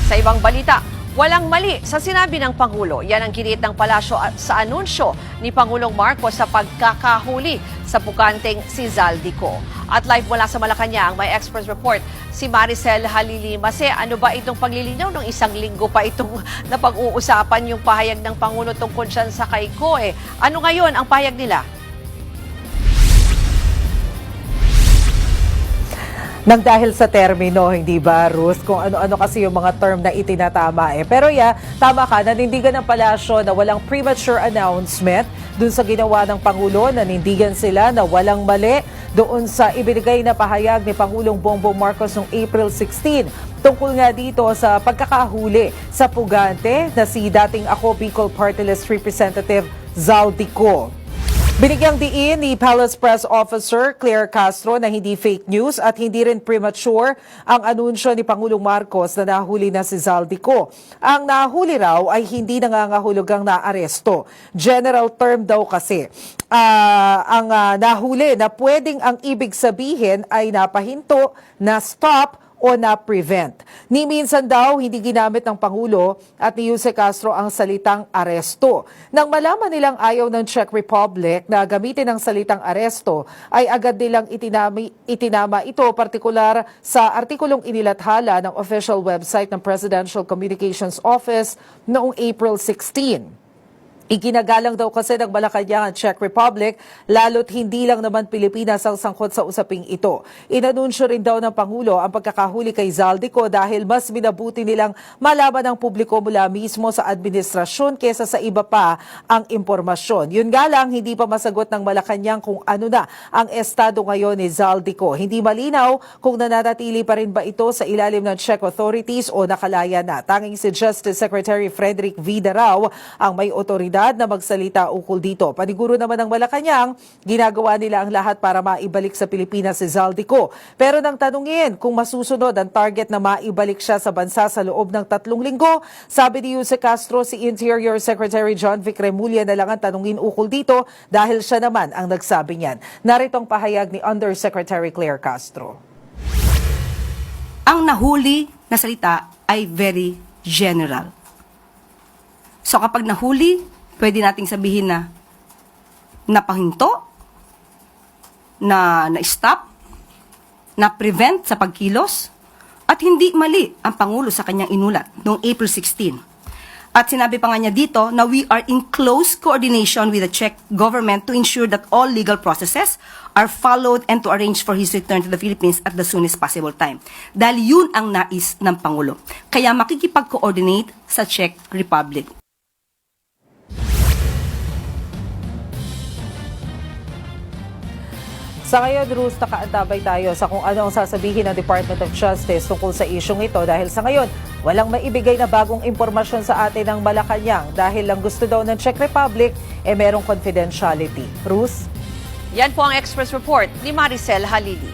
Sa ibang balita, walang mali sa sinabi ng Pangulo. Yan ang giniit ng palasyo sa anunsyo ni Pangulong Marcos sa pagkakahuli sa puganteng si Zaldico. At live mula sa Malacanang, may Express Report si Maricel Halili. Mase, ano ba itong paglilinaw ng isang linggo pa itong napag-uusapan yung pahayag ng Pangulo tungkol dyan sa kay Coe? Ano ngayon ang pahayag nila? Nang dahil sa termino, hindi ba, Ruth? Kung ano-ano kasi yung mga term na itinatama eh. Pero tama ka, nanindigan ng palasyo na walang premature announcement dun sa ginawa ng Pangulo. Nanindigan sila na walang mali doon sa ibinigay na pahayag ni Pangulong Bongbong Marcos noong April 16. Tungkol nga dito sa pagkakahuli sa pugante na si dating Ako Bicol Party List Representative Zaldico. Binigyang diin ni Palace Press Officer Claire Castro na hindi fake news at hindi rin premature ang anunsyo ni Pangulong Marcos na nahuli na si Zaldico. Ang nahuli raw ay hindi nangangahulugang naaresto. General term daw kasi ang nahuli na pwedeng ang ibig sabihin ay napahinto, na-stop, o na-prevent. Ni minsan daw, hindi ginamit ng Pangulo at ni Jose Castro ang salitang aresto. Nang malaman nilang ayaw ng Czech Republic na gamitin ang salitang aresto, ay agad nilang itinama ito, partikular sa artikulong inilathala ng official website ng Presidential Communications Office noong April 16. Iginagalang daw kasi ng Malacanang ang Czech Republic, lalo't hindi lang naman Pilipinas ang sangkot sa usaping ito. Inanunsyo rin daw ng Pangulo ang pagkakahuli kay Zaldico dahil mas minabuti nilang malaman ng publiko mula mismo sa administrasyon kesa sa iba pa ang impormasyon. Yun nga lang, hindi pa masagot ng Malacanang kung ano na ang estado ngayon ni Zaldico. Hindi malinaw kung nananatili pa rin ba ito sa ilalim ng Czech authorities o nakalaya na. Tanging si Justice Secretary Frederick Vida raw ang may otoridad na magsalita ukol dito. Paniguro naman ng Malacanang, ginagawa nila ang lahat para maibalik sa Pilipinas si Zaldico. Pero nang tanungin kung masusunod ang target na maibalik siya sa bansa sa loob ng 3 linggo, sabi ni Jose Castro, si Interior Secretary John Vic Remulla na lang ang tanungin ukol dito dahil siya naman ang nagsabi niyan. Narito ang pahayag ni Undersecretary Claire Castro. Ang nahuli na salita ay very general. So kapag nahuli, pwede nating sabihin na napahinto, na-stop, na-prevent sa pagkilos, at hindi mali ang Pangulo sa kanyang inulat noong April 16. At sinabi pa nga niya dito na we are in close coordination with the Czech government to ensure that all legal processes are followed and to arrange for his return to the Philippines at the soonest possible time. Dahil yun ang nais ng Pangulo. Kaya makikipag-coordinate sa Czech Republic. Sa ngayon, Ruth, nakaantabay tayo sa kung ano ang sasabihin ng Department of Justice tungkol sa isyong ito dahil sa ngayon, walang maibigay na bagong impormasyon sa atin ng Malacanang dahil lang gusto daw ng Czech Republic merong confidentiality. Ruth? Yan po ang Express Report ni Maricel Halili.